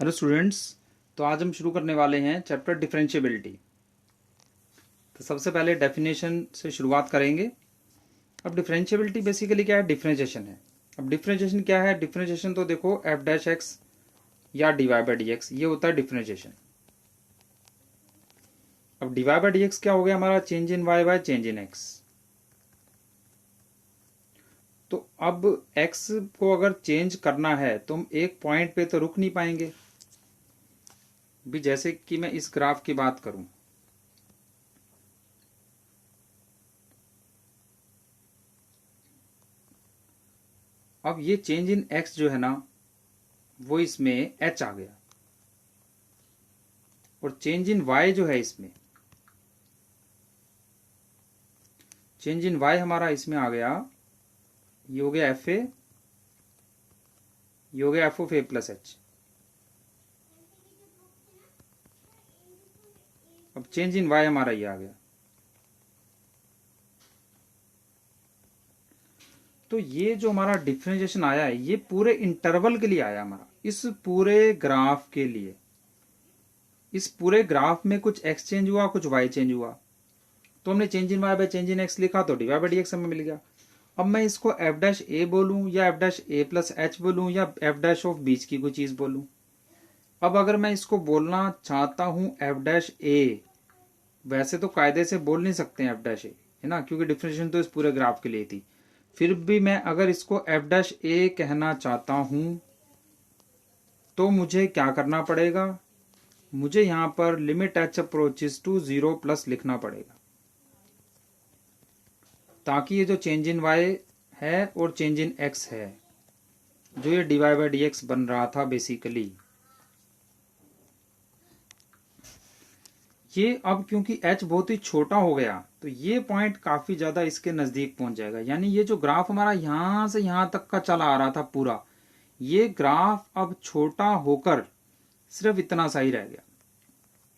Hello students. तो आज हम शुरू करने वाले हैं चैप्टर डिफरेंशिएबिलिटी। तो सबसे पहले डेफिनेशन से शुरुआत करेंगे। अब डिफरेंशिएबिलिटी बेसिकली क्या है? डिफरेंशिएशन है। अब डिफरेंशिएशन क्या है? डिफरेंशिएशन तो देखो एफ डैश एक्स या d y by d x, ये होता है डिफरेंशिएशन। अब d y by d x क्या हो गया हमारा? Change in y by change in x. तो अब एक्स को अगर चेंज करना है तो हम एक पॉइंट पे तो रुक नहीं पाएंगे भी। जैसे कि मैं इस ग्राफ की बात करूं, अब ये चेंज इन एक्स जो है ना, वो इसमें एच आ गया, और चेंज इन वाई जो है इसमें, चेंज इन वाई हमारा इसमें आ गया, ये हो गया एफ ए, ये हो गया f of A plus h. अब चेंज इन वाई हमारा ये आ गया। तो ये जो हमारा डिफरेंशिएशन आया है, ये पूरे इंटरवल के लिए आया हमारा, इस पूरे ग्राफ के लिए। इस पूरे ग्राफ में कुछ एक्स चेंज हुआ, कुछ वाई चेंज हुआ, तो हमने change in y by change in x लिखा, तो d y by d x हमें मिल गया। अब मैं इसको एफ डैश ए बोलूं या एफ डैश ए प्लस एच बोलूं या एफ डैश ऑफ बीच की कोई चीज बोलूं। अब अगर मैं इसको बोलना चाहता हूं एफ डैश ए, वैसे तो कायदे से बोल नहीं सकते हैं एफ डैश ए, है ना, क्योंकि डिफरेंशिएशन तो इस पूरे ग्राफ के लिए थी। फिर भी मैं अगर इसको एफ डैश ए कहना चाहता हूं तो मुझे क्या करना पड़ेगा? मुझे यहां पर limit h approaches to 0 plus लिखना पड़ेगा, ताकि ये जो चेंज इन वाई है और चेंज इन एक्स है, जो ये d y by d x बन रहा था बेसिकली, ये अब क्योंकि h बहुत ही छोटा हो गया तो ये पॉइंट काफी ज्यादा इसके नजदीक पहुंच जाएगा। यानी ये जो ग्राफ हमारा यहां से यहां तक का चला आ रहा था पूरा, ये ग्राफ अब छोटा होकर सिर्फ इतना सा ही रह गया,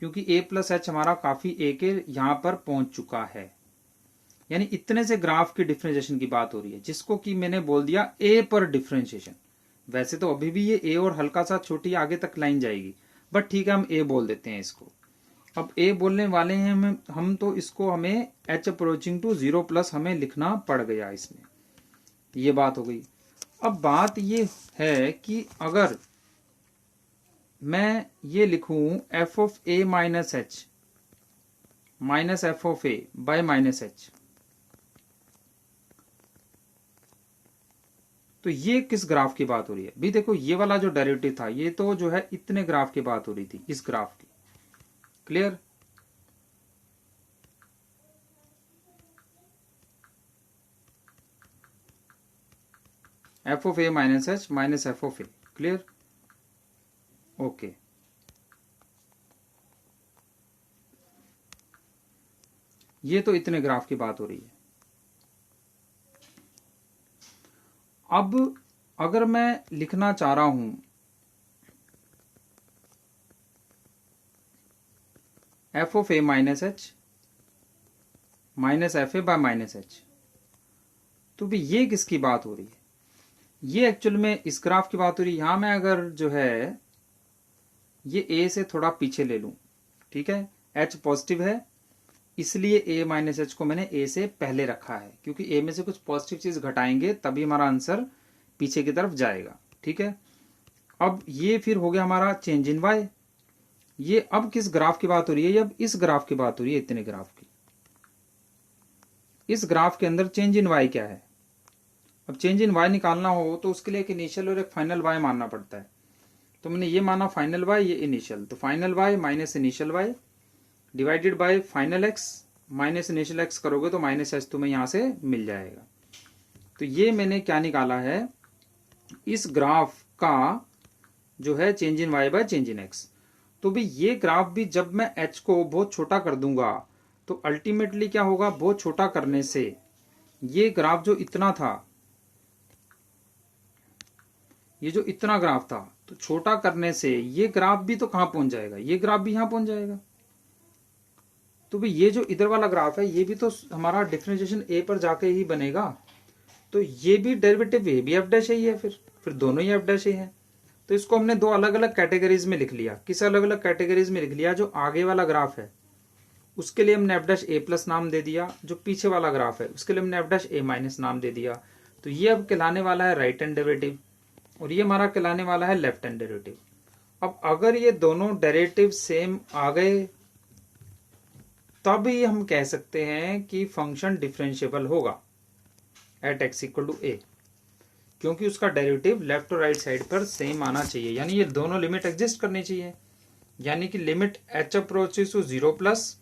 क्योंकि a प्लस एच हमारा काफी a के यहां पर पहुंच चुका है। यानी इतने से ग्राफ की डिफरेंशिएशन की बात हो रही है, जिसको कि मैंने बोल दिया a पर डिफरेंशिएशन। वैसे तो अभी भी ये a और हल्का सा छोटी आगे तक लाइन जाएगी, बट ठीक है, हम a बोल देते हैं इसको। अब a बोलने वाले हैं हम तो इसको हमें h अप्रोचिंग टू 0 प्लस हमें लिखना पड़ गया इसमें। ये बात हो गई। अब बात ये है कि अगर मैं ये लिखूं f of a minus H minus f of A bye minus H, तो ये किस ग्राफ की बात हो रही है? भी देखो, ये वाला जो डेरिवेटिव था, ये तो जो है इतने ग्राफ की बात हो रही थी, इस ग्राफ की। Clear? F of A minus H minus f of A. Clear? Okay. ये तो इतने ग्राफ की बात हो रही है। अब अगर मैं लिखना चाह रहा हूं F of A minus H minus F A bye minus H, तो भी ये किसकी बात हो रही है? ये एक्चुअल में इस ग्राफ की बात हो रही है। यहां मैं अगर जो है ये a से थोड़ा पीछे ले लूं, ठीक है, h पॉजिटिव है, इसलिए a माइनस एच को मैंने a से पहले रखा है, क्योंकि a में से कुछ पॉजिटिव चीज घटाएंगे तभी हमारा आंसर पीछे की तरफ जाएगा। ठीक है। अब ये फिर हो गया हमारा चेंज इन y। ये अब किस ग्राफ की बात हो रही है? ये अब इस ग्राफ की बात हो रही है, इतने ग्राफ की। इस ग्राफ के अंदर चेंज इन y क्या है? अब चेंज इन y निकालना हो तो उसके लिए एक इनिशियल और एक फाइनल y मानना पड़ता है। तो मैंने ये माना फाइनल y, ये इनिशियल, तो final y minus initial y divided by final x minus initial x करोगे तो माइनस एच तुम्हें यहां से मिल जाएगा। तो ये मैंने क्या निकाला है? इस ग्राफ का जो है change in y bye change in x। तो भी ये ग्राफ भी जब मैं h को बहुत छोटा कर दूंगा तो अल्टीमेटली क्या होगा? बहुत छोटा करने से ये ग्राफ जो इतना था, ये जो इतना ग्राफ था, तो छोटा करने से ये ग्राफ भी तो कहां पहुंच जाएगा? ये ग्राफ भी यहां पहुंच जाएगा। तो भाई ये जो इधर वाला ग्राफ है, ये भी तो हमारा डिफरेंशिएशन a पर जाके ही बनेगा। तो ये भी डेरिवेटिव, ये भी एफ डैश ही है, फिर दोनों ही एफ डैश ही है। तो इसको हमने दो अलग अलग कैटेगरीज में लिख लिया। किस अलग अलग कैटेगरीज में लिख लिया? जो आगे वाला ग्राफ है उसके लिए हमने एफ डैश ए प्लस नाम दे दिया, जो पीछे वाला ग्राफ है उसके लिए हमने एफ डैश ए माइनस नाम दे दिया। तो ये अब कहलाने वाला है राइट हैंड डेरिवेटिव और ये हमारा कहलाने वाला है लेफ्ट हैंड डेरिवेटिव। अब अगर ये दोनों डेरिवेटिव सेम आ गए तब ही हम कह सकते हैं कि फंक्शन डिफरेंशिएबल होगा एट एक्स इक्वल टू ए, क्योंकि उसका डेरिवेटिव लेफ्ट और राइट साइड पर सेम आना चाहिए, यानी ये दोनों लिमिट एग्जिस्ट करनी चाहिए। यानी कि limit h approaches to 0 plus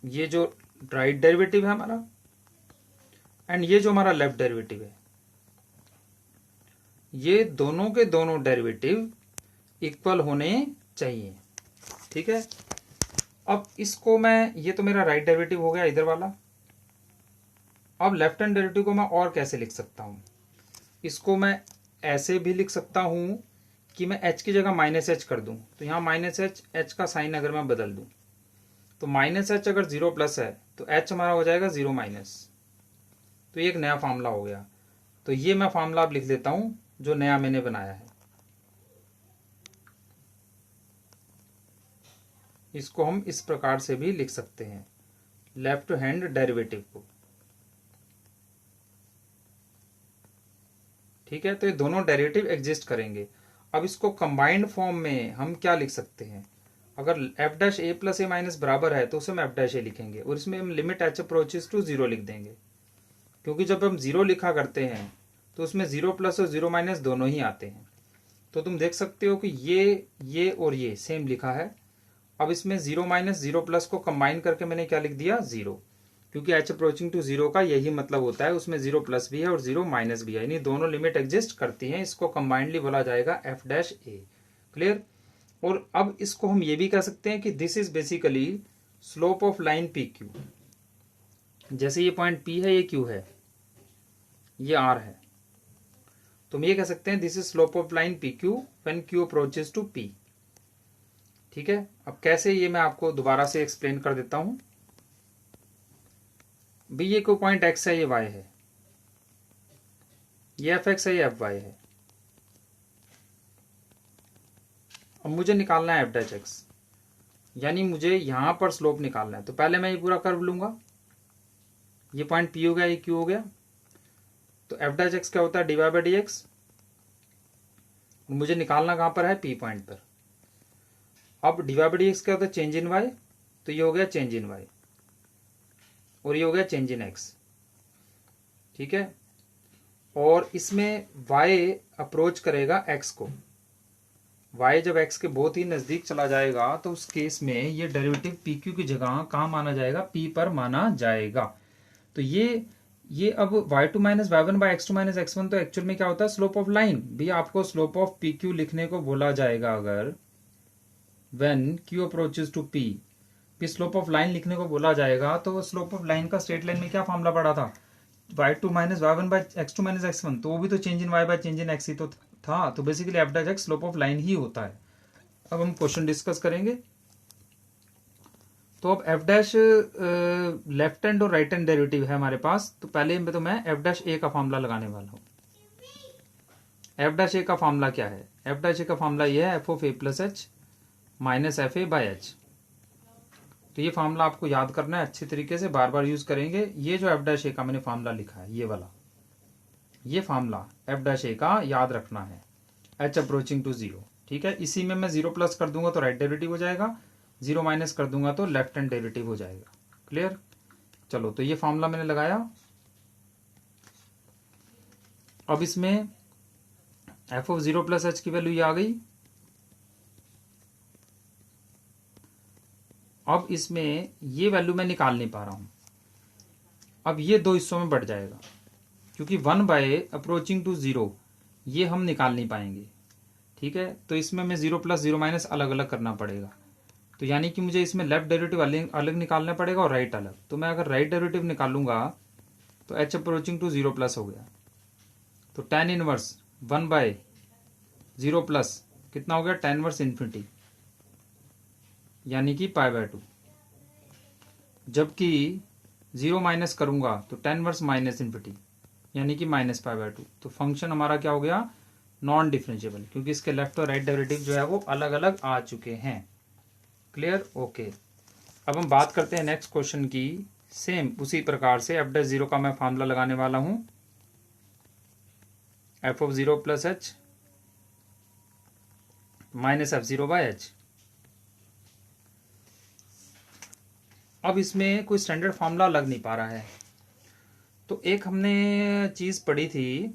ये जो राइट डेरिवेटिव है हमारा एंड ये जो हमारा लेफ्ट डेरिवेटिव है, ये दोनों के दोनों डेरिवेटिव इक्वल होने चाहिए। ठीक है, अब इसको मैं, ये तो मेरा राइट डेरिवेटिव हो गया इधर वाला। अब लेफ्ट हैंड डेरिवेटिव को मैं और कैसे लिख सकता हूं? इसको मैं ऐसे भी लिख सकता हूं कि मैं h की जगह माइनस एच कर दूं। तो यहां माइनस एच का साइन अगर मैं बदल दूं तो माइनस एच अगर 0 प्लस है तो h हमारा हो जाएगा 0 माइनस। तो ये एक नया फार्मूला हो गया। तो ये मैं फार्मूला अब लिख देता हूं जो नया मैंने बनाया है। इसको हम इस प्रकार से भी लिख सकते हैं, लेफ्ट हैंड डेरिवेटिव को। ठीक है, तो ये दोनों डेरिवेटिव एग्जिस्ट करेंगे। अब इसको कंबाइंड फॉर्म में हम क्या लिख सकते हैं? अगर एफ डैश ए प्लस ए माइनस बराबर है तो उसे हम एफ डैश ए लिखेंगे और इसमें हम लिमिट एच अप्रोचेस टू 0 लिख देंगे, क्योंकि जब हम 0 लिखा करते हैं तो उसमें 0 प्लस और 0 माइनस दोनों ही आते हैं। तो तुम देख सकते हो कि ये और ये सेम लिखा है। अब इसमें 0 माइनस 0 प्लस को कंबाइन करके मैंने क्या लिख दिया? 0, क्योंकि एच अप्रोचिंग टू 0 का यही मतलब होता है, उसमें 0 प्लस भी है और 0 माइनस भी है, यानी दोनों लिमिट एग्जिस्ट करती हैं। इसको कंबाइंडली बोला जाएगा एफ डैश ए। क्लियर? और अब इसको हम ये भी कह सकते हैं कि this is basically slope of line p Q. जैसे ये पॉइंट पी है, ये क्यू है, ये आर है, तो हम ये कह सकते हैं this is slope of line p q when q approaches to p. ठीक है, अब कैसे ये मैं आपको दोबारा से एक्सप्लेन कर देता हूं। भी ये कोई पॉइंट एक्स है, ये वाई है, ये एफ एक्स है, ये एफ वाई है। अब मुझे निकालना है एफ डैश एक्स, यानी मुझे यहां पर स्लोप निकालना है। तो पहले मैं ये पूरा कर्व लूंगा, ये पॉइंट पी हो गया, ये क्यू हो गया। तो एफ डैश एक्स क्या होता है? D y by d x. मुझे निकालना कहां पर है? पी पॉइंट पर। अब d y by d x क्या होता है? Change in y. तो ये हो गया चेंज इन वाई और ये हो गया चेंज इन एक्स। ठीक है, और इसमें y अप्रोच करेगा x को। y जब x के बहुत ही नजदीक चला जाएगा तो उस केस में ये डेरिवेटिव pq की जगह कहां माना जाएगा? p पर माना जाएगा। तो ये अब y2 minus Y one by x two minus x one, तो एक्चुअल में क्या होता है? Slope of line. भी आपको स्लोप ऑफ pq लिखने को बोला जाएगा अगर when q approaches to p, slope of line लिखने को बोला जाएगा। तो स्लोप ऑफ लाइन का स्ट्रेट लाइन में क्या फॉर्मूला पड़ा था? y2 minus Y one by x two minus x one, तो वो भी तो चेंज इन y बाई चेंज इन x ही तो था। तो basically F dash X slope of line ही होता है। अब हम क्वेश्चन डिस्कस करेंगे। तो अब एफ डैश लेफ्ट हैंड और राइट हैंड डेरिवेटिव है हमारे पास। तो पहले में तो मैं एफ डैश ए का फॉर्मूला लगाने वाला हूं। एफ डैश ए का फॉर्मूला क्या है? एफ डैश ए का फॉर्मूला ये है F of A plus H minus F A by H. तो ये फार्मूला आपको याद करना है अच्छी तरीके से, बार बार यूज करेंगे। ये जो एफ डैश ए का मैंने फार्मूला लिखा है, ये वाला, ये फार्मूला एफ डैश ए का याद रखना है, एच अप्रोचिंग टू 0। ठीक है, इसी में मैं 0 प्लस कर दूंगा तो राइट डेरिवेटिव हो जाएगा, 0 माइनस कर दूंगा तो लेफ्ट हैंड डेरिवेटिव हो जाएगा। क्लियर? चलो, तो ये फार्मूला मैंने लगाया। अब इसमें एफ ऑफ 0 प्लस एच की वैल्यू ये आ गई। अब इसमें ये वैल्यू मैं निकाल नहीं पा रहा हूं। अब ये दो हिस्सों में बढ़ जाएगा, क्योंकि 1 बाय अप्रोचिंग टू 0 ये हम निकाल नहीं पाएंगे। ठीक है, तो इसमें हमें 0 प्लस 0 माइनस अलग अलग करना पड़ेगा। तो यानी कि मुझे इसमें लेफ्ट डेरिवेटिव अलग निकालना पड़ेगा और राइट अलग। तो मैं अगर राइट डेरिवेटिव निकालूंगा तो एच अप्रोचिंग टू 0 प्लस हो गया। तो tan इनवर्स 1 बाय 0 प्लस कितना हो गया? tan इनवर्स इन्फिनिटी, यानी कि पाई बाय 2। जबकि 0 माइनस करूंगा तो tan इनवर्स माइनस इन्फिनिटी, यानी कि माइनस पाई बाय 2। तो फंक्शन हमारा क्या हो गया? नॉन डिफरेंशिएबल, क्योंकि इसके लेफ्ट और राइट डेरिवेटिव जो है वो अलग अलग आ चुके हैं। क्लियर? ओके। अब हम बात करते हैं नेक्स्ट क्वेश्चन की। सेम उसी प्रकार से एफ डैश जीरो का मैं फॉर्मूला लगाने वाला हूं, F of zero plus H minus F zero by h. अब इसमें कोई स्टैंडर्ड फॉर्मूला लग नहीं पा रहा है, तो एक हमने चीज पढ़ी थी।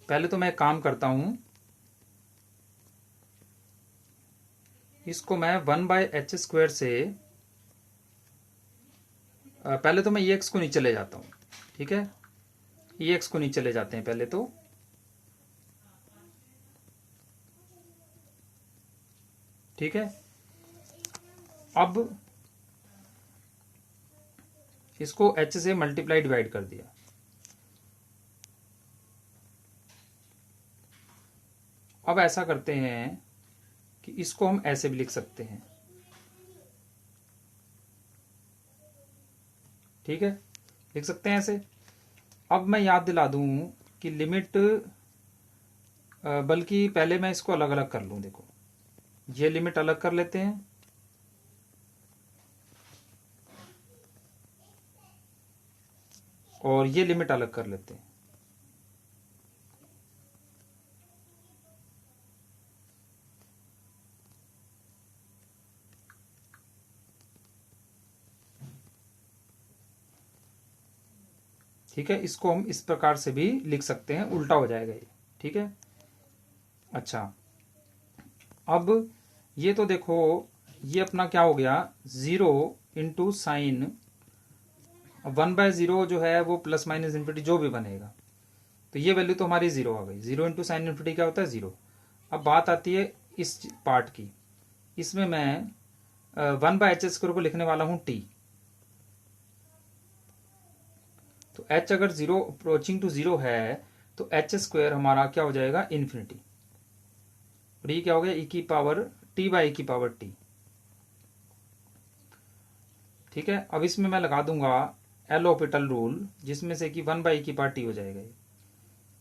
पहले तो मैं एक काम करता हूं, इसको मैं 1/h² से पहले तो मैं ई एक्स को नीचे ले जाता हूं। ठीक है, ई एक्स को नीचे ले जाते हैं पहले तो। ठीक है, अब इसको h से मल्टीप्लाई डिवाइड कर दिया। अब ऐसा करते हैं कि इसको हम ऐसे भी लिख सकते हैं। ठीक है, लिख सकते हैं ऐसे। अब मैं याद दिला दूं कि लिमिट, बल्कि पहले मैं इसको अलग अलग कर लूं। देखो, ये लिमिट अलग कर लेते हैं, और ये लिमिट अलग कर लेते हैं। ठीक है, इसको हम इस प्रकार से भी लिख सकते हैं, उल्टा हो जाएगा ये। ठीक है, अच्छा। अब ये तो देखो, ये अपना क्या हो गया, 0 इंटू साइन 1/0 जो है वो प्लस माइनस इन्फिनिटी जो भी बनेगा, तो ये वैल्यू तो हमारी 0 आ गई। 0 इंटू साइन इन्फिनिटी क्या होता है, 0। अब बात आती है इस पार्ट की। इसमें मैं 1/h² को लिखने वाला हूं t। तो h अगर 0 अप्रोचिंग टू 0 है तो h² हमारा क्या हो जाएगा, इन्फिनिटी। और ये क्या हो गया, e की पावर t बाई e की पावर t। ठीक है, अब इसमें मैं लगा दूंगा एल ऑपिटल रूल, जिसमें से कि 1/e की पावर t हो जाएगा ये।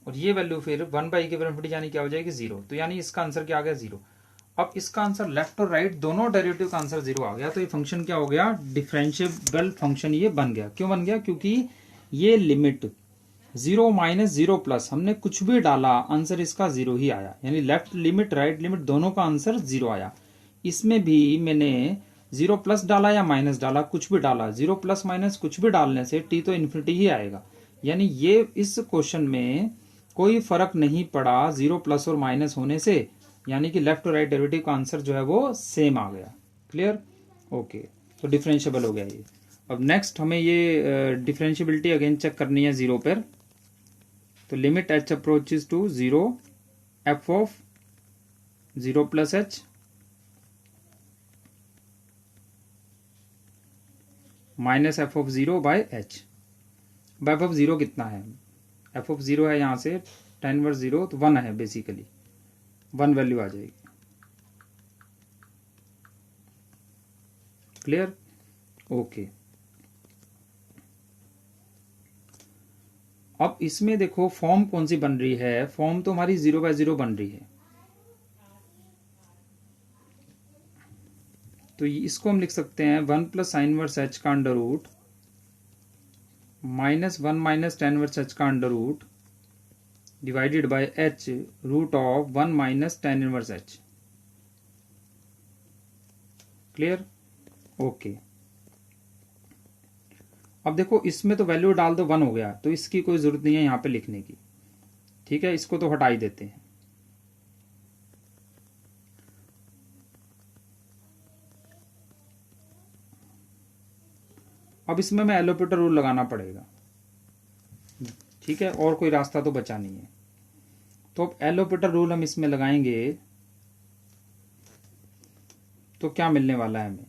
और ये वैल्यू फिर 1/e की इन्फिनिटी यानी क्या हो जाएगी, 0। तो यानी इसका आंसर क्या आ गया, 0। अब इसका आंसर लेफ्ट और राइट दोनों डेरिवेटिव का आंसर 0 आ गया। तो ये फंक्शन क्या हो गया, डिफरेंशिएबल फंक्शन ये बन गया। क्यों बन गया, क्योंकि ये लिमिट 0 माइनस 0 प्लस हमने कुछ भी डाला, आंसर इसका 0 ही आया। यानी लेफ्ट लिमिट राइट लिमिट दोनों का आंसर 0 आया। इसमें भी मैंने 0 प्लस डाला या माइनस डाला, कुछ भी डाला, 0 प्लस माइनस कुछ भी डालने से t तो इन्फिनिटी ही आएगा। यानी ये इस क्वेश्चन में कोई फर्क नहीं पड़ा 0 प्लस और माइनस होने से, यानी कि लेफ्ट और राइट डेरिवेटिव का आंसर जो है वो सेम आ गया। क्लियर? ओके, तो डिफरेंशिएबल हो गया ये। अब नेक्स्ट हमें ये डिफरेंशिएबिलिटी अगेन चेक करनी है 0 पर। तो limit h approaches to 0, f of 0 plus H minus f of 0 by h. अब एफ ऑफ 0 कितना है, एफ ऑफ 0 है यहां से tan इनवर्स 0, तो 1 है बेसिकली, 1 वैल्यू आ जाएगी। क्लियर? ओके। अब इसमें देखो फॉर्म कौन सी बन रही है, फॉर्म तो हमारी 0/0 बन रही है। तो इसको हम लिख सकते हैं 1 प्लस साइन इनवर्स एच का under root minus 1 minus tan inverse H का under root divided by h root of 1 minus tan inverse H. Clear? Okay. अब देखो इसमें तो वैल्यू डाल दो, 1 हो गया, तो इसकी कोई जरूरत नहीं है यहां पे लिखने की। ठीक है, इसको तो हटा ही देते हैं। अब इसमें मैं एलोपिटर रूल लगाना पड़ेगा। ठीक है, और कोई रास्ता तो बचा नहीं है। तो अब एलोपिटर रूल हम इसमें लगाएंगे तो क्या मिलने वाला है हमें,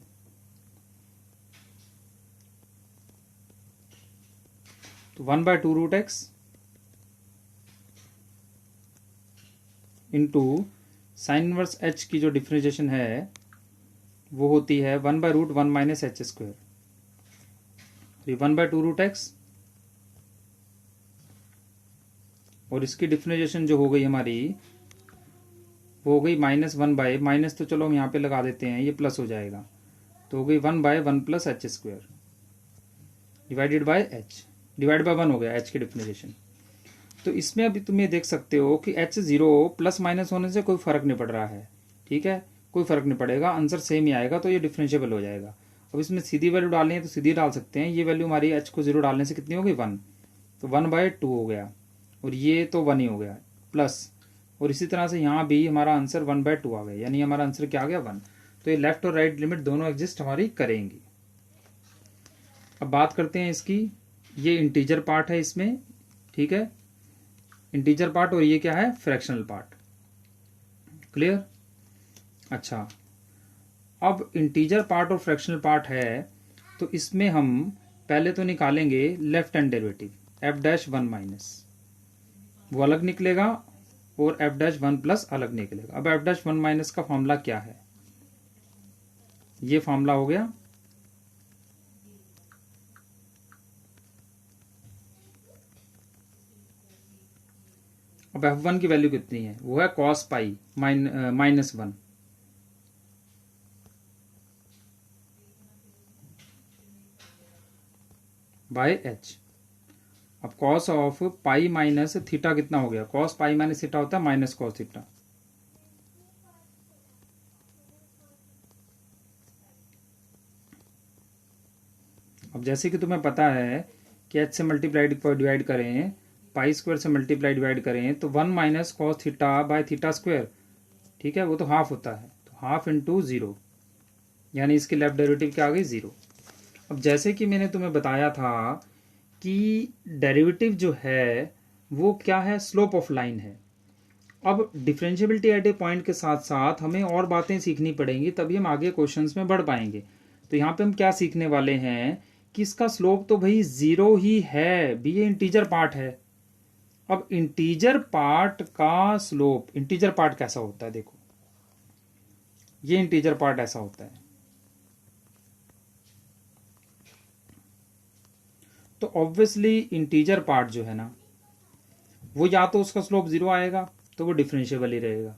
तो 1/2 root x into sine inverse h की जो डिफरेंशिएशन है वो होती है 1/√1 माइनस h²। 1/2 रूट एक्स और इसकी डिफरेंशिएशन जो हो गई हमारी वो हो गई -1 बाय, माइनस तो चलो हम यहाँ पे लगा देते हैं, ये प्लस हो जाएगा, तो हो गई 1/1 + h² divided by h, divide by 1 हो गया h की डिफरेंशिएशन। तो इसमें अभी तुम ये देख सकते हो कि h 0 प्लस माइनस होने से कोई फर्क नहीं पड़ रहा है, ठीक है, कोई फर्क नहीं पड़ेगा, आंसर सेम ही आएगा, तो ये डिफरेंशिएबल हो जाएगा। अब इसमें सीधी वैल्यू डालनी है तो सीधी डाल सकते हैं, ये वैल्यू हमारी h को 0 डालने से कितनी हो गई 1, तो 1/2 हो गया, और ये तो 1 ही हो गया प्लस, और इसी तरह से यहाँ भी हमारा आंसर 1/2 आ गया, यानी हमारा आंसर क्या आ गया 1। तो ये लेफ्ट और राइट लिमिट दोनों एग्जिस्ट हमारी करेंगी। अब बात करते हैं इसकी, ये इंटीजर पार्ट है इसमें, ठीक है, इंटीजर पार्ट, और ये क्या है फ्रैक्शनल पार्ट, क्लियर। अच्छा, अब इंटीजर पार्ट और फ्रैक्शनल पार्ट है, तो इसमें हम पहले तो निकालेंगे लेफ्ट हैंड डेरिवेटिव f'1 वो अलग निकलेगा, और f'1 अलग निकलेगा। अब f'1 का फॉर्मूला क्या है, ये फॉर्मूला हो गया अब f1 की वैल्यू कितनी है, वो है cos पाई -1 बाय h। अब cos of pi minus theta कितना हो गया, cos पाई माइनस थीटा होता है माइनस cos थीटा, अब जैसे कि तुम्हें पता है कि h से मल्टीप्लाइड डिवाइड करें, पाई स्क्वायर से मल्टीप्लाई डिवाइड करें, तो 1 - cos theta by theta square, ठीक है, वो तो हाफ होता है, तो हाफ इंटू 0, यानी इसकी लेफ्ट डेरिवेटिव क्या आ गई 0। अब जैसे कि मैंने तुम्हें बताया था कि डेरिवेटिव जो है वो क्या है, स्लोप ऑफ लाइन है। अब डिफरेंशिएबिलिटी एट ए पॉइंट के साथ साथ हमें और बातें सीखनी पड़ेंगी, तभी हम आगे क्वेश्चंस में बढ़ पाएंगे। तो यहाँ पे हम क्या सीखने वाले हैं कि इसका स्लोप तो भाई 0 ही है, भी ये इंटीजर पार्ट है। अब इंटीजर पार्ट का स्लोप, इंटीजर पार्ट कैसा होता है, देखो ये इंटीजर पार्ट ऐसा होता है, तो ऑब्वियसली इंटीजर पार्ट जो है ना, वो या तो उसका स्लोप 0 आएगा तो वो डिफरेंशिएबल ही रहेगा,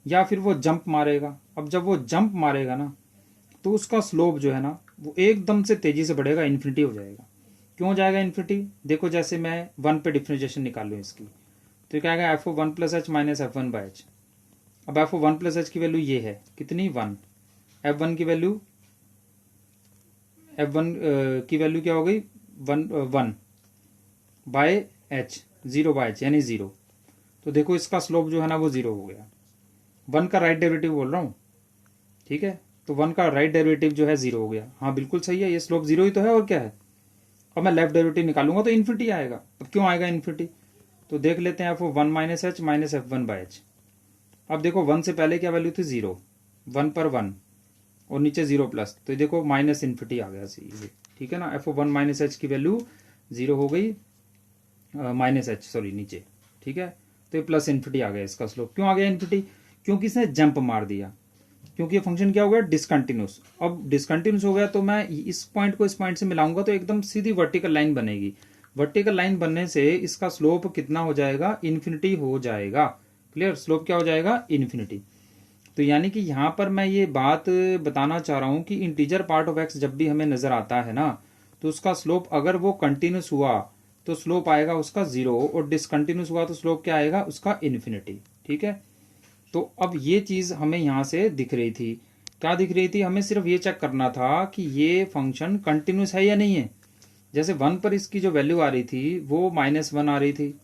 या फिर वो जंप मारेगा। अब जब वो जंप मारेगा ना, तो उसका स्लोप जो है ना वो एकदम से तेजी से बढ़ेगा, इन्फिनिटी हो जाएगा। क्यों हो जाएगा इन्फिनिटी, देखो जैसे मैं 1 पे डिफरेंशिएशन निकालूं इसकी, तो क्या आएगा f1 + h - f1/h। अब f1 + h की वैल्यू ये है कितनी 1, f1 की वैल्यू, f1 की वैल्यू क्या हो गई 1 बाय h, 0/h यानी 0। तो देखो इसका स्लोप जो है ना वो 0 हो गया, 1 का राइट डेरिवेटिव बोल रहा हूँ, ठीक है, तो 1 का राइट डेरिवेटिव जो है 0 हो गया, हाँ बिल्कुल सही है, ये स्लोप 0 ही तो है, और क्या है। अब मैं लेफ्ट डेरिवेटिव निकालूंगा तो इन्फिनिटी आएगा। अब क्यों आएगा इन्फिनिटी, तो देख लेते हैं f1 - h - f1/h। अब देखो 1 से पहले क्या वैल्यू थी 0, 1 पर 1 और नीचे 0 प्लस, तो देखो माइनस इन्फिनिटी आ गया सीधे, ठीक है ना, f1 - h की वैल्यू 0 हो गई, -h सॉरी नीचे, ठीक है, तो ये प्लस इन्फिनिटी आ गया इसका स्लोप। क्यों आ गया इन्फिनिटी, क्योंकि इसने जंप मार दिया, क्योंकि ये फंक्शन क्या हो गया डिसकंटिन्यूस। अब डिसकंटिन्यूस हो गया तो मैं इस पॉइंट को इस पॉइंट से मिलाऊंगा तो एकदम सीधी वर्टिकल लाइन बनेगी, वर्टिकल लाइन बनने से इसका स्लोप कितना हो जाएगा, इन्फिनिटी हो जाएगा, क्लियर, स्लोप क्या हो जाएगा इन्फिनिटी। तो यानी कि यहां पर मैं ये बात बताना चाह रहा हूं कि इंटीजर पार्ट ऑफ एक्स जब भी हमें नजर आता है ना, तो उसका स्लोप अगर वो कंटिन्यूस हुआ तो स्लोप आएगा उसका 0, और डिसकंटिन्यूस हुआ तो स्लोप क्या आएगा उसका इन्फिनिटी, ठीक है। तो अब ये चीज हमें यहां से दिख रही थी, क्या दिख रही थी, हमें सिर्फ ये चेक करना था कि ये फंक्शन कंटिन्यूस है या नहीं है। जैसे 1 पर इसकी जो वैल्यू आ रही थी वो -1 आ रही थी,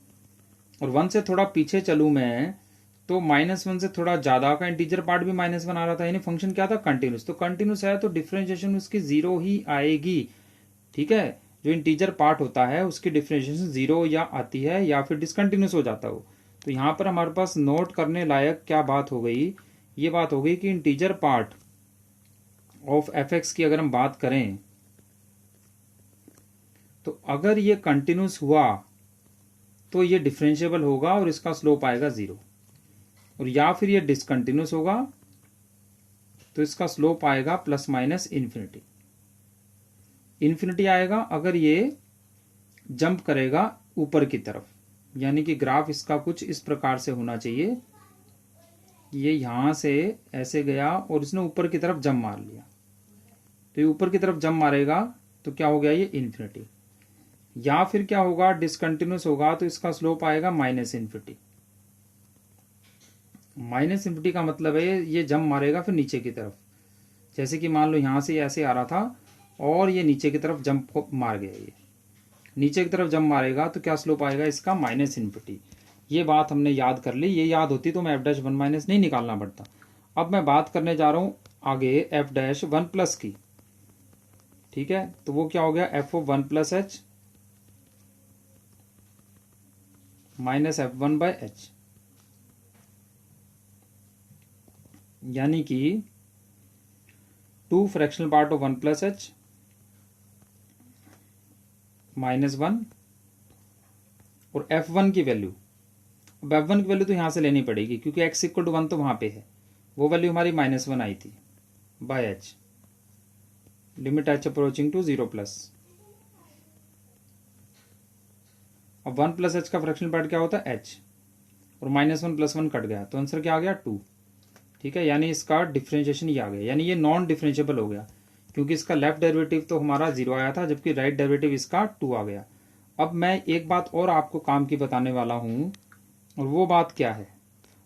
और 1 से थोड़ा पीछे चलूं मैं तो -1 से थोड़ा ज्यादा का इंटीजर पार्ट भी -1 आ रहा था, यानी फंक्शन क्या था कंटिन्यूस। तो कंटिन्यूस है तो डिफरेंशिएशन उसकी 0 ही आएगी, ठीक है, जो इंटीजर पार्ट होता है उसकी डिफरेंशिएशन 0 या आती है या फिर डिसकंटिन्यूस हो जाता हो। तो यहां पर हमारे पास नोट करने लायक क्या बात हो गई, ये बात हो गई कि इंटीजर पार्ट ऑफ f(x) की अगर हम बात करें तो अगर ये कंटिन्यूस हुआ तो ये डिफरेंशिएबल होगा और इसका स्लोप आएगा 0, और या फिर ये डिसकंटिन्यूस होगा तो इसका स्लोप आएगा ± इन्फिनिटी, इन्फिनिटी आएगा अगर ये जंप करेगा ऊपर की तरफ, यानी कि ग्राफ इसका कुछ इस प्रकार से होना चाहिए, ये यहां से ऐसे गया और इसने ऊपर की तरफ जंप मार लिया, तो ये ऊपर की तरफ जंप मारेगा तो क्या हो गया, ये इन्फिनिटी। या फिर क्या होगा, डिसकंटिन्यूस होगा तो इसका स्लोप आएगा माइनस इन्फिनिटी। माइनस इन्फिनिटी का मतलब है ये जंप मारेगा फिर नीचे की तरफ, जैसे कि मान लो यहां से ऐसे आ रहा था और ये नीचे की तरफ जंप मार गया, ये नीचे की तरफ जंप मारेगा तो क्या स्लोप आएगा इसका, माइनस इन्फिनिटी। ये बात हमने याद कर ली, ये याद होती तो मैं एफ डैश वन माइनस नहीं निकालना पड़ता। अब मैं बात करने जा रहा हूं आगे एफ डैश वन प्लस की, ठीक है। तो वो क्या हो गया, f of one plus H minus f one by H, यानी कि two fractional part of one plus H minus one, और एफ वन की वैल्यू, अब एफ वन की वैल्यू तो यहां से लेनी पड़ेगी क्योंकि एक्स इक्वल टू वन तो वहां पे है, वो वैल्यू हमारी माइनस वन आई थी by h, limit h approaching to zero plus. अब वन प्लस एच का फ्रैक्शनल पार्ट क्या होता है, एच, और minus one plus one cut गया तो आंसर क्या आ गया, टू। ठीक है, यानी इसका डिफरेंशिएशन ये आ गया, यानी ये नॉन डिफरेंशिएबल हो गया क्योंकि इसका लेफ्ट डेरिवेटिव तो हमारा जीरो आया था जबकि राइट डेरिवेटिव इसका टू आ गया। अब मैं एक बात और आपको काम की बताने वाला हूं, और वो बात क्या है,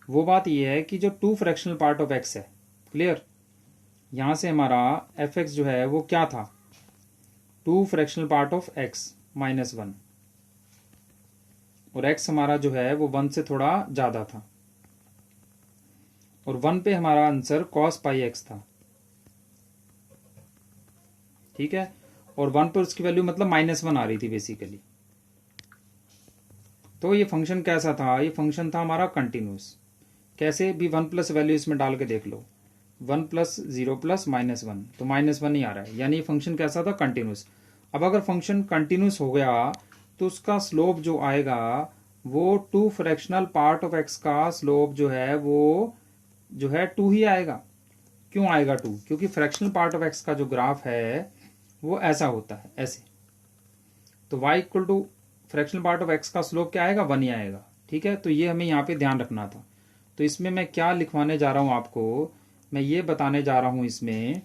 वो बात ये है कि जो two fractional part of x है, क्लियर, यहां से हमारा एफ एक्स जो है वो क्या था, two fractional part of x minus one, और एक्स हमारा जो है वो वन से थोड़ा ज्यादा था, और वन पे हमारा आंसर कॉस पाई एक्स था, ठीक है, और वन पर उसकी वैल्यू मतलब माइनस वन आ रही थी बेसिकली। तो ये फंक्शन कैसा था, ये फंक्शन था हमारा कंटिन्यूस। कैसे भी, वन प्लस वैल्यू इसमें डाल के देख लो, one plus zero plus minus one, तो माइनस वन ही आ रहा है, यानी ये फंक्शन कैसा था, कंटिन्यूस। अब अगर फंक्शन कंटिन्यूस हो गया तो उसका स्लोप जो आएगा वो two fractional part of x का स्लोप जो है वो जो है टू ही आएगा। क्यों आएगा टू, क्योंकि फ्रैक्शनल पार्ट ऑफ एक्स का जो ग्राफ है वो ऐसा होता है, ऐसे, तो y equal to fractional part of x का स्लोप क्या आएगा, वन ही आएगा। ठीक है, तो ये हमें यहाँ पे ध्यान रखना था। तो इसमें मैं क्या लिखवाने जा रहा हूँ आपको, मैं ये बताने जा रहा हूँ इसमें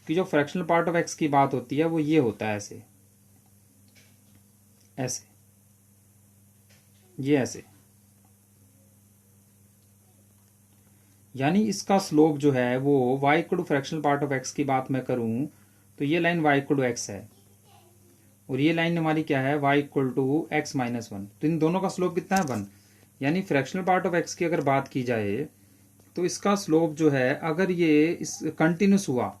कि जो फ्रैक्शनल पार्ट ऑफ एक्स की बात होती है वो ये होता है ऐसे, ऐसे, ये ऐसे, यानी इसका स्लोप जो है वो y equal to fractional part of x की बात मैं करूं तो ये line y equal to x है, और ये लाइन हमारी क्या है, y equal to x minus one. तो इन दोनों का स्लोप कितना है, वन। यानी फ्रैक्शनल पार्ट ऑफ एक्स की अगर बात की जाए तो इसका स्लोप जो है, अगर ये इस कंटिन्यूस हुआ,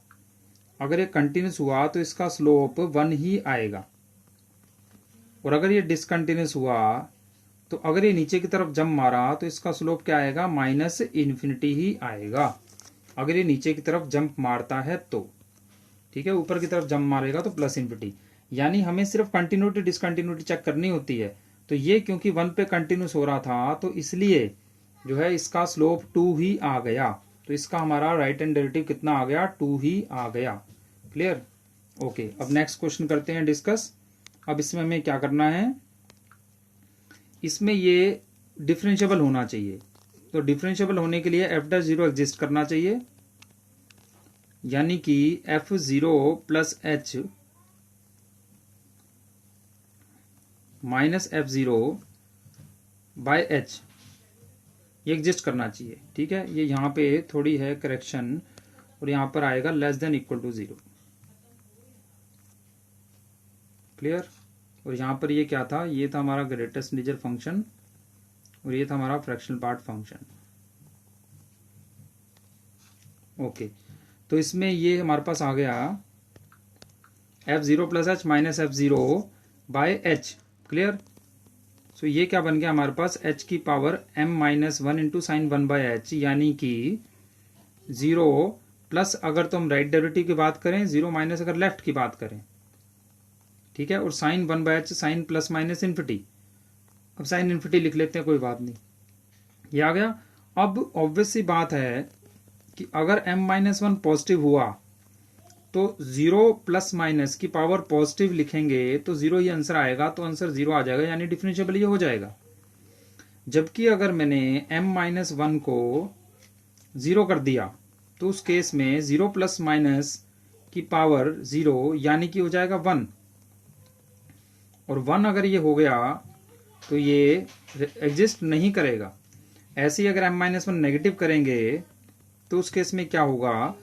अगर ये कंटिन्यूस हुआ तो इसका स्लोप वन ही आएगा, और अगर ये डिसकंटिन्यूस हुआ तो अगर ये नीचे की तरफ जंप मारा तो इसका स्लोप क्या आएगा, माइनस इन्फिनिटी ही आएगा, अगर ये नीचे की तरफ जंप मारता है तो। ठीक है, ऊपर की तरफ जंप मारेगा तो प्लस इन्फिनिटी। यानी हमें सिर्फ कंटिन्यूटी डिसकंटिन्यूटी चेक करनी होती है। तो ये क्योंकि वन पे कंटिन्यूस हो रहा था तो इसलिए जो है इसका स्लोप टू ही आ गया, तो इसका हमारा राइट हैंड डेरिवेटिव कितना आ गया, टू ही आ गया। Clear, okay. अब नेक्स्ट क्वेश्चन करते हैं डिस्कस। अब इसमें हमें क्या करना है, इसमें ये डिफरेंशिएबल होना चाहिए, तो डिफरेंशिएबल होने के लिए एफ डैश जीरो एग्जिस्ट करना चाहिए, यानी कि F zero plus H minus F zero by H, ये एग्जिस्ट करना चाहिए। ठीक है, ये यहां पे थोड़ी है करेक्शन, और यहां पर आएगा less than equal to zero. Clear, और यहां पर ये क्या था, ये था हमारा ग्रेटेस्ट इंटीजर फंक्शन, और ये था हमारा फ्रैक्शनल पार्ट फंक्शन। ओके, तो इसमें ये हमारे पास आ गया F zero plus H minus F zero by H. Clear, so ये क्या बन गया हमारे पास, h की power m minus one into sine one by H, यानी कि जीरो प्लस, अगर तो हम राइट डेरिवेटिव की बात करें, जीरो माइनस अगर लेफ्ट की बात करें, ठीक है, और sine one by h sine plus minus infinity. अब साइन इन्फिनिटी लिख लेते हैं, कोई बात नहीं, ये आ गया। अब ऑब्वियस सी बात है कि अगर m माइनस वन पॉजिटिव हुआ तो जीरो प्लस माइनस की पावर पॉजिटिव लिखेंगे तो जीरो ही आंसर आएगा, तो आंसर जीरो आ जाएगा, यानी डिफरेंशिएबल ये हो जाएगा। जबकि अगर मैंने m-1 को 0 कर दिया तो उस केस में 0 प्लस माइनस की पावर 0 यानी कि हो जाएगा 1, और 1 अगर ये हो गया तो ये एग्जिस्ट नहीं करेगा। ऐसे ही अगर m-1 नेगेटिव करेंगे तो उस केस में क्या होगा,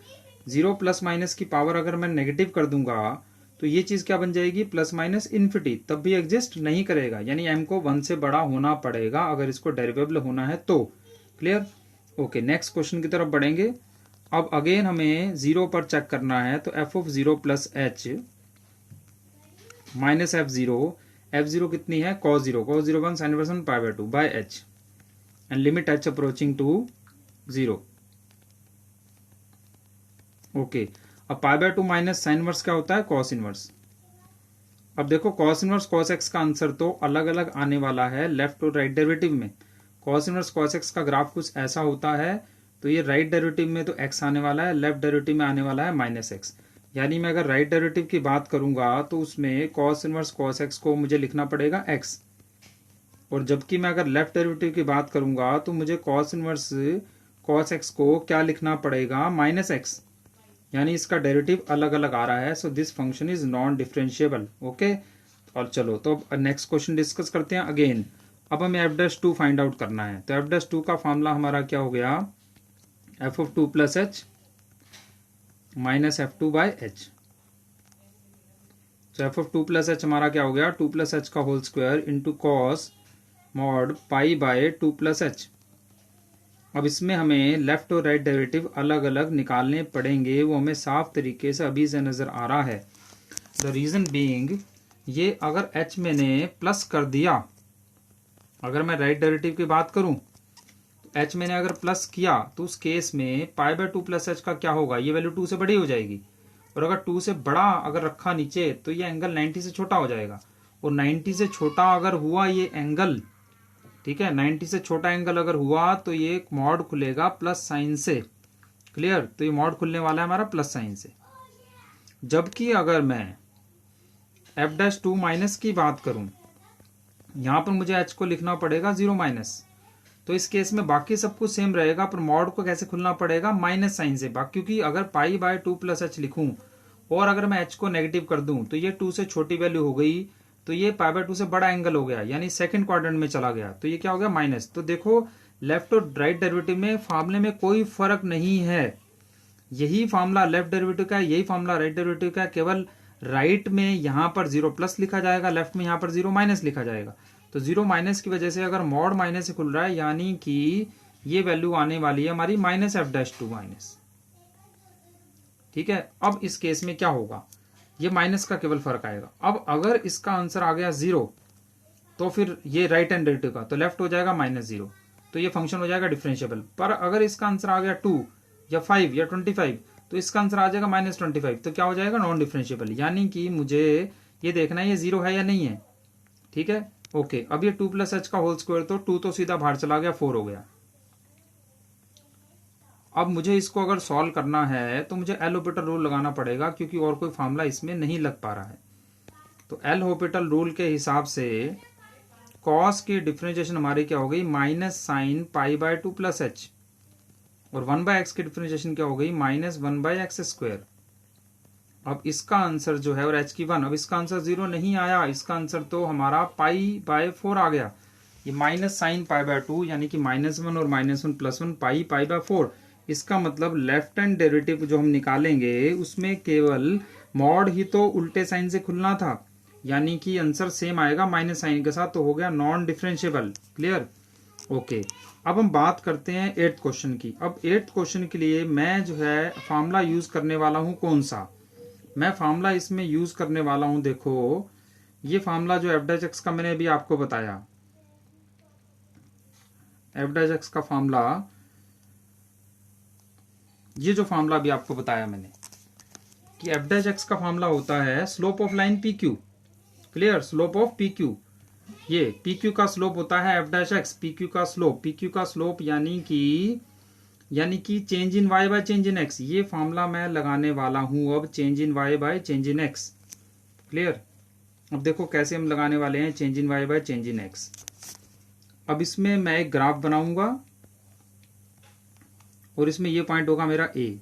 0 प्लस माइनस की पावर अगर मैं नेगेटिव कर दूंगा तो ये चीज क्या बन जाएगी, प्लस माइनस इन्फिनिटी, तब भी एग्जिस्ट नहीं करेगा। यानी m को 1 से बड़ा होना पड़ेगा अगर इसको डेरिवेबल होना है तो। क्लियर? ओके, नेक्स्ट क्वेश्चन की तरफ बढ़ेंगे। अब अगेन हमें 0 पर चेक करना है, तो f of 0 plus H minus f0 कितनी है, cos 0 1 sin inverse 1 pi by 2 by h and limit h approaching to 0। Okay, अब pi by 2 minus sine inverse क्या होता है, cos इनवर्स। अब देखो cos इनवर्स cos x का आंसर तो अलग अलग आने वाला है लेफ्ट और राइट डेरिवेटिव में। cos इनवर्स cos x का ग्राफ कुछ ऐसा होता है, तो ये राइट डेरिवेटिव में तो x आने वाला है, लेफ्ट डेरिवेटिव में आने वाला है माइनस x। यानी मैं अगर राइट डेरिवेटिव की बात करूंगा तो उसमें cos इनवर्स cos x को मुझे लिखना पड़ेगा x, और जबकि मैं अगर लेफ्ट डेरिवेटिव की बात करूंगा तो मुझे cos इनवर्स cos x को क्या लिखना पड़ेगा, माइनस x। यानी इसका डेरिवेटिव अलग अलग आ रहा है, so this function is non differentiable. Okay, और चलो तो नेक्स्ट क्वेश्चन डिस्कस करते हैं अगेन। अब हमें f'2 फाइंड आउट करना है, तो f'2 का फॉर्मूला हमारा क्या हो गया, f of 2 plus H minus f2 by h. तो f ऑफ 2 प्लस एच हमारा क्या हो गया, 2 प्लस एच का whole square into cos mod pi by 2 plus h. अब इसमें हमें लेफ्ट और राइट डेरिवेटिव अलग अलग निकालने पड़ेंगे, वो हमें साफ तरीके से अभी से नजर आ रहा है। द रीजन बीइंग, ये अगर h मैंने प्लस कर दिया, अगर मैं राइट डेरिवेटिव की बात करूं तो h मैंने अगर प्लस किया तो उस केस में पाई बाय 2 प्लस एच का क्या होगा, ये वैल्यू 2 से बड़ी हो जाएगी, और अगर 2 से बड़ा अगर रखा नीचे तो ये एंगल 90 से छोटा हो जाएगा, और 90 से छोटा अगर हुआ ये एंगल, ठीक है, 90 से छोटा एंगल अगर हुआ तो ये मॉड खुलेगा प्लस साइन से। क्लियर? तो ये मॉड खुलने वाला है हमारा प्लस साइन से। जबकि अगर मैं f'2 माइनस की बात करूं, यहां पर मुझे h को लिखना पड़ेगा 0 माइनस, तो इस केस में बाकी सब कुछ सेम रहेगा, पर मॉड को कैसे खुलना पड़ेगा, माइनस साइन से। क्योंकि अगर पाई बाय 2 प्लस एच लिखूं और अगर मैं h को नेगेटिव कर दूं तो ये 2 से छोटी वैल्यू हो गई, तो ये पाई बाय 2 से बड़ा एंगल हो गया, यानी सेकंड क्वाड्रेंट में चला गया, तो ये क्या हो गया, माइनस। तो देखो लेफ्ट और राइट डेरिवेटिव में फार्मूले में कोई फर्क नहीं है, यही फार्मूला लेफ्ट डेरिवेटिव का है, यही फार्मूला राइट डेरिवेटिव का है, केवल राइट में यहां पर 0 प्लस लिखा जाएगा, लेफ्ट में यहां पर 0 माइनस लिखा जाएगा। तो 0 माइनस की वजह से अगर मॉड माइनस से खुल रहा है, यानी कि ये वैल्यू आने वाली है हमारी माइनस f'2 माइनस। ठीक है, अब इस केस में क्या होगा, ये माइनस का केवल फर्क आएगा। अब अगर इसका आंसर आ गया 0, तो फिर ये राइट हैंड डेरिवेटिव का, तो लेफ्ट हो जाएगा -0, तो ये फंक्शन हो जाएगा डिफरेंशिएबल। पर अगर इसका आंसर आ गया 2 या 5 या 25, तो इसका आंसर आ जाएगा -25, तो क्या हो जाएगा, नॉन डिफरेंशिएबल। यानी कि मुझे ये देखना है ये 0 है या नहीं है। ठीक है, ओके। अब ये 2 प्लस एच का होल स्क्वायर, तो 2 तो सीधा बाहर चला गया, 4 हो गया। अब मुझे इसको अगर सॉल्व करना है तो मुझे एल हॉपिटल रूल लगाना पड़ेगा, क्योंकि और कोई फार्मूला इसमें नहीं लग पा रहा है। तो एल हॉपिटल रूल के हिसाब से कॉस की डिफरेंशिएशन हमारी क्या हो गई, minus sine pi by 2 plus H, और 1 बाय एक्स की डिफरेंशिएशन क्या हो गई, -1 बाय एक्स स्क्वायर। अब इसका आंसर जो है, और एच की 1, अब इसका आंसर 0 नहीं आया, इसका आंसर तो हमारा पाई बाय 4 आ गया। ये माइनस साइन पाई बाय 2, यानी कि -1 और -1 + 1 पाई बाय 4। इसका मतलब लेफ्ट हैंड डेरिवेटिव जो हम निकालेंगे उसमें केवल मॉड ही तो उल्टे साइन से खुलना था, यानी कि आंसर सेम आएगा माइनस साइन के साथ, तो हो गया नॉन डिफरेंशिएबल। क्लियर? ओके। अब हम बात करते हैं 8th क्वेश्चन की। अब 8th क्वेश्चन के लिए मैं जो है फार्मूला यूज करने वाला हूं, कौन सा मैं फार्मूला इसमें यूज करने वाला हूं, देखो ये फार्मूला जो f' का मैंने अभी आपको बताया, f' का फार्मूला, ये जो फार्मूला अभी आपको बताया मैंने कि f' का फार्मूला होता है slope of line PQ। Clear? Slope of PQ, ये PQ का स्लोप होता है f', PQ का स्लोप यानी कि change in y bye change in x। ये फार्मूला मैं लगाने वाला हूं अब, change in y bye change in x। Clear? अब देखो कैसे हम लगाने वाले हैं change in y bye change in x। अब इसमें मैं एक ग्राफ बनाऊंगा और इसमें ये पॉइंट होगा मेरा ए,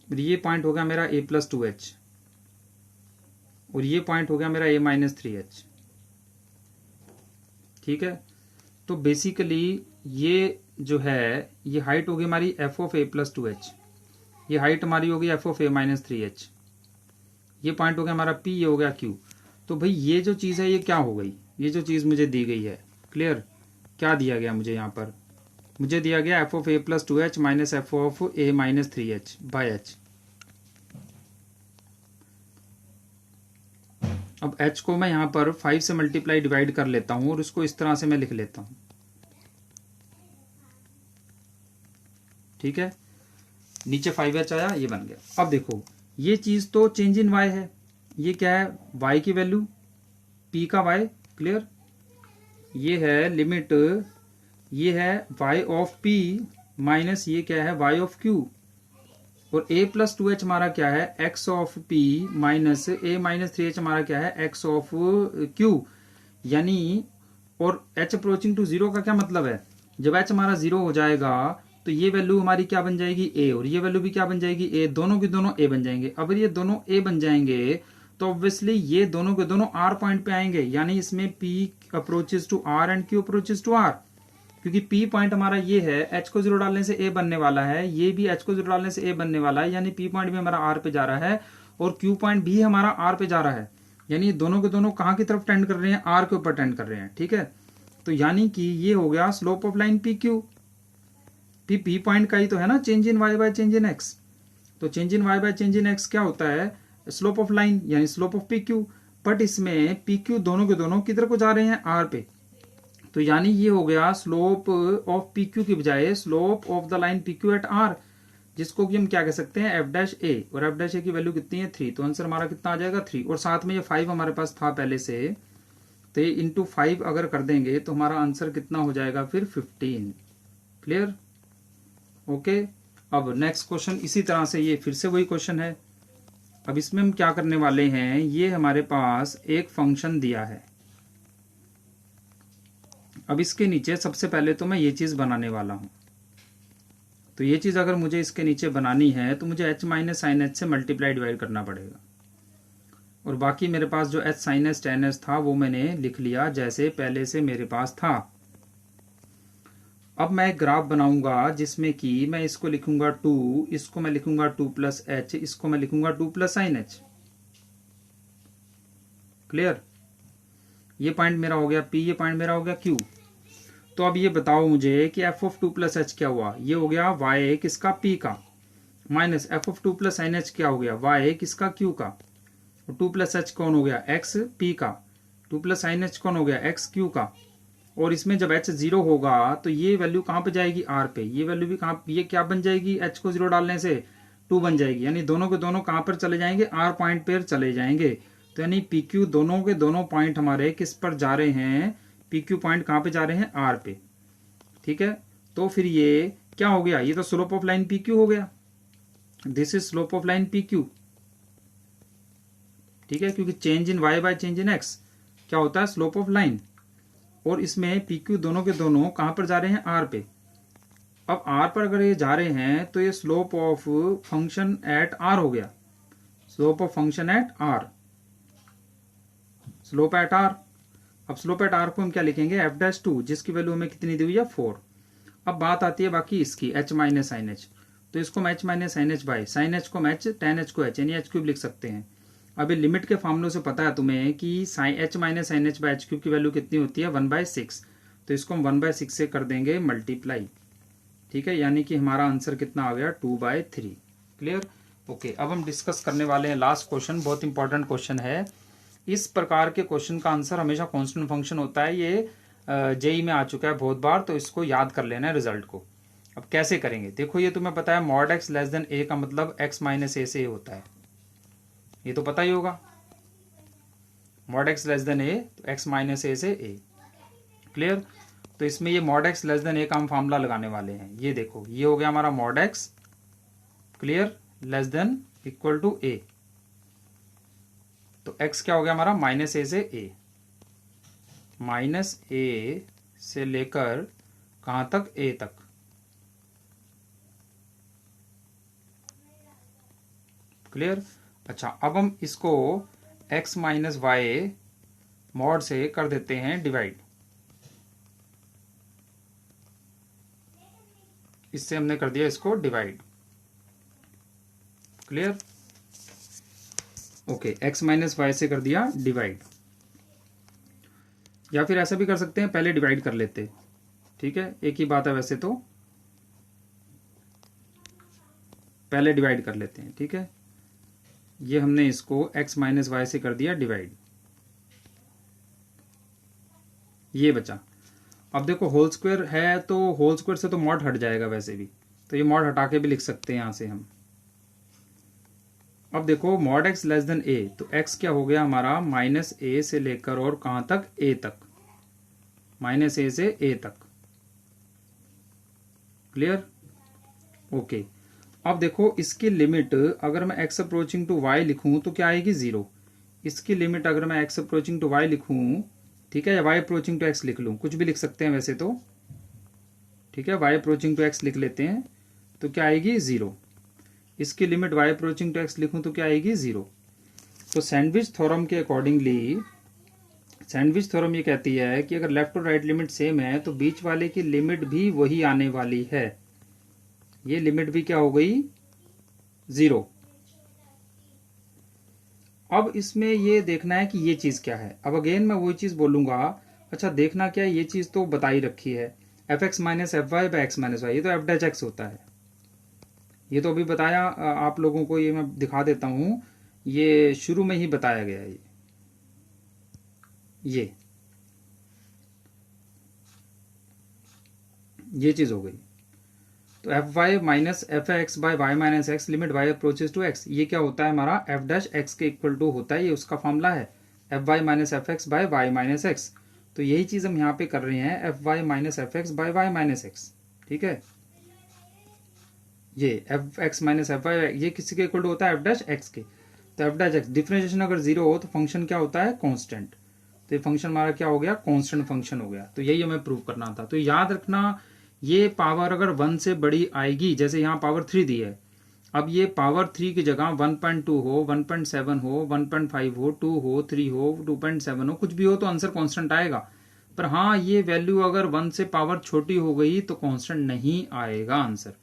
ये पॉइंट हो गया मेरा a+2h, और ये पॉइंट हो गया मेरा a-3h। ठीक है, तो बेसिकली ये जो है ये हाइट होगी हमारी f(a+2h), ये हाइट हमारी होगी f(a-3h), ये पॉइंट हो गया हमारा p, ये हो गया q। तो भाई ये जो चीज़ है ये क्या हो गई, ये जो चीज़ मुझे दी गई है, क्लियर, क्या दिया गया मुझे यहाँ पर, मुझे दिया गया f(a+2h - f(a-3h) बाय h। अब h को मैं यहाँ पर 5 से मल्टीप्लाई डिवाइड कर लेता हूँ और इसको इस तरह से मैं लिख लेता हूँ। ठीक है, नीचे 5h आया, ये बन गया। अब देखो ये चीज तो चेंज इन y है, ये क्या है, y की वैल्यू, p का y, क्लियर, ये है लिमिट, ये है y ऑफ p माइनस ये क्या है y ऑफ q, और a+2h हमारा क्या है x of p minus a-3h हमारा क्या है x ऑफ q, यानी, और h अप्रोचिंग टू 0 का क्या मतलब है, जब h हमारा 0 हो जाएगा तो ये वैल्यू हमारी क्या बन जाएगी a, और ये वैल्यू भी क्या बन जाएगी a, दोनों के दोनों a बन जाएंगे। अगर ये दोनों a बन जाएंगे तो ऑब्वियसली ये दोनों के दोनों r पॉइंट पे आएंगे, यानी इसमें p approaches to r and q approaches to r, क्योंकि p पॉइंट हमारा ये है, h को 0 डालने से a बनने वाला है, ये भी h को 0 डालने से a बनने वाला है, यानी p पॉइंट भी हमारा r पे जा रहा है और q पॉइंट भी हमारा r पे जा रहा है, यानी दोनों के दोनों कहाँ की तरफ टेंड कर रहे हैं, r के ऊपर टेंड कर रहे हैं। ठीक है, तो यानी कि ये हो गया slope of line p Q, P point का ही तो है ना change in y bye change in x, तो change in y bye change in x क्या होता है, स्लोप ऑफ लाइन यानी slope of P Q, but इसमें पी क्यू दोनों के दोनों किधर को जा रहे हैं, r पे, तो यानी ये हो गया स्लोप ऑफ पी क्यू की बजाय slope of the line p q at r, जिसको कि हम क्या कह सकते हैं f'(a), और f'(a) की वैल्यू कितनी है 3, तो आंसर हमारा कितना आ जाएगा 3, और साथ में ये 5 हमारे पास था पहले से, तो ये इंटू 5 अगर कर देंगे तो हमारा आंसर कितना हो जाएगा फिर 15। Clear, okay. अब नेक्स्ट क्वेश्चन इसी तरह से, ये फिर से वही क्वेश्चन है। अब इसमें हम क्या करने वाले हैं, ये हमारे पास एक फंक्शन दिया है, अब इसके नीचे सबसे पहले तो मैं ये चीज बनाने वाला हूं, तो ये चीज अगर मुझे इसके नीचे बनानी है तो मुझे h माइनस साइन h से मल्टीप्लाई डिवाइड करना पड़ेगा, और बाकी मेरे पास जो h sine h tan h था वो मैंने लिख लिया जैसे पहले से मेरे पास था। अब मैं एक ग्राफ बनाऊंगा जिसमें कि मैं इसको लिखूंगा 2, इसको मैं लिखूंगा 2+h, इसको मैं लिखूंगा 2+sin h। क्लियर, ये पॉइंट मेरा हो गया p, ये पॉइंट मेरा हो गया q। तो अब ये बताओ मुझे कि f ऑफ 2+h क्या हुआ, ये हो गया y किसका p का, minus f of 2+sin h क्या हो गया y किसका q का, और 2+h कौन हो गया x p का, 2+sin h कौन हो गया x q का, और इसमें जब h 0 होगा तो ये वैल्यू कहाँ पे जाएगी r पे, ये वैल्यू भी कहाँ, ये क्या बन जाएगी h को 0 डालने से 2 बन जाएगी, यानी दोनों के दोनों कहाँ पर चले जाएंगे, r पॉइंट पर चले जाएंगे। तो यानी पी क्यू दोनों के दोनों पॉइंट हमारे किस पर जा रहे हैं, पी क्यू पॉइंट कहाँ पे जा रहे हैं, r पे। ठीक है, तो फिर ये क्या हो गया, ये तो slope of line p Q हो गया, this is slope of line p Q. ठीक है, क्योंकि change in y bye change in x क्या होता है, स्लोप ऑफ लाइन, और इसमें पी क्यू दोनों के दोनों कहां पर जा रहे हैं, r पे। अब r पर अगर ये जा रहे हैं तो ये slope of function at r हो गया, slope of function at r, slope eight r। अब स्लोप एट r को हम क्या लिखेंगे, f'2, जिसकी वैल्यू हमें कितनी दी हुई है 4। अब बात आती है बाकी इसकी h माइनस साइन h, तो इसको हम h minus sine h by sine h को हम h, tan h को h, यानी h क्यूब लिख सकते हैं। अभी लिमिट के फॉर्मूलों से पता है तुम्हें कि h minus sine h by h cube की वैल्यू कितनी होती है 1/6, तो इसको हम 1/6 से कर देंगे मल्टीप्लाई। ठीक है, यानी कि हमारा आंसर कितना आ गया 2/3। Clear, okay. अब हम डिस्कस करने वाले हैं लास्ट क्वेश्चन, बहुत इंपॉर्टेंट क्वेश्चन है। इस प्रकार के क्वेश्चन का आंसर हमेशा कांस्टेंट फंक्शन होता है, ये जेई में आ चुका है बहुत बार, तो इसको याद कर लेना है रिजल्ट को। अब कैसे करेंगे, देखो ये तुम्हें पता है mod x less than a का मतलब x माइनस a से a होता है, ये तो पता ही होगा, mod x less than a तो x माइनस a से a। क्लियर, तो इसमें ये mod x less than a का हम फॉर्मूला लगाने वाले हैं, ये देखो ये हो गया हमारा mod x, clear, less than equal to a, तो x क्या हो गया हमारा माइनस a से a, माइनस a से लेकर कहां तक, a तक। क्लियर। अच्छा, अब हम इसको x माइनस वाई मॉड से कर देते हैं डिवाइड। इससे हमने कर दिया इसको divide. Clear. Okay, x minus y से कर दिया डिवाइड। या फिर ऐसा भी कर सकते हैं, पहले डिवाइड कर लेते। ठीक है, एक ही बात है वैसे तो, पहले डिवाइड कर लेते हैं। ठीक है, ये हमने इसको x माइनस वाई से कर दिया डिवाइड, ये बचा। अब देखो होल स्क्वायर है तो होल स्क्वायर से तो मॉड हट जाएगा वैसे भी, तो ये मॉड हटा के भी लिख सकते हैं यहां से हम। अब देखो mod x less than a, तो x क्या हो गया हमारा, माइनस a से लेकर और कहां तक, a तक, माइनस a से a तक। क्लियर। ओके, अब देखो इसकी लिमिट अगर मैं x अप्रोचिंग टू y लिखूं तो क्या आएगी, 0। इसकी लिमिट अगर मैं x अप्रोचिंग टू y लिखूं, ठीक है, या y अप्रोचिंग टू x लिख लूं, कुछ भी लिख सकते हैं वैसे तो। ठीक है, y अप्रोचिंग टू x लिख लेते हैं तो क्या आएगी, 0। इसकी limit y approaching to x लिखूं तो क्या आएगी, 0। तो सैंडविच थ्योरम के अकॉर्डिंगली, सैंडविच थ्योरम ये कहती है कि अगर लेफ्ट और राइट लिमिट सेम है तो बीच वाले की लिमिट भी वही आने वाली है। ये लिमिट भी क्या हो गई, 0। अब इसमें ये देखना है कि ये चीज क्या है। अब अगेन मैं वही चीज बोलूंगा, अच्छा देखना क्या है, ये चीज तो बताई रखी है, f x minus f y by x minus y, ये तो एफ डैच एक्स होता है। ये तो अभी बताया आप लोगों को, ये मैं दिखा देता हूं, ये शुरू में ही बताया गया है। ये चीज हो गई। तो f y minus f x by y minus x limit y approaches to x, ये क्या होता है हमारा, एफ डैश एक्स के इक्वल टू होता है, ये उसका फॉर्मूला है, f y minus f x by y minus x. तो यही चीज हम यहाँ पे कर रहे हैं, f y minus f x by y minus x. ठीक है, ये f x minus f Y ये किसी के इक्वल टू होता है, एफ डैश एक्स के। तो एफ डैश एक्स डिफरेंशिएशन अगर 0 हो तो फंक्शन क्या होता है, कांस्टेंट। तो ये फंक्शन हमारा क्या हो गया, कांस्टेंट फंक्शन हो गया। तो यही हमें प्रूव करना था। तो याद रखना, ये पावर अगर 1 से बड़ी आएगी, जैसे यहाँ पावर 3 दी है, अब ये पावर 3 की जगह 1.2 हो, 1.7 हो, 1.5 हो, 2 हो, 3 हो, 2.7 हो, कुछ भी हो तो आंसर कांस्टेंट आएगा। पर हाँ, ये वैल्यू अगर 1 से पावर छोटी हो गई तो कांस्टेंट नहीं आएगा आंसर।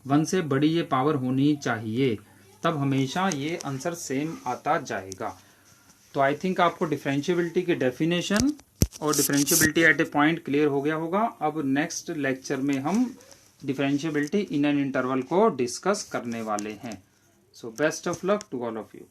1 से बड़ी ये पावर होनी चाहिए, तब हमेशा ये आंसर सेम आता जाएगा। तो आई थिंक आपको डिफरेंशिएबिलिटी की डेफिनेशन और differentiability at a point clear हो गया होगा। अब नेक्स्ट लेक्चर में हम डिफरेंशिएबिलिटी इन एन इंटरवल को डिस्कस करने वाले हैं। So best of luck to all of you.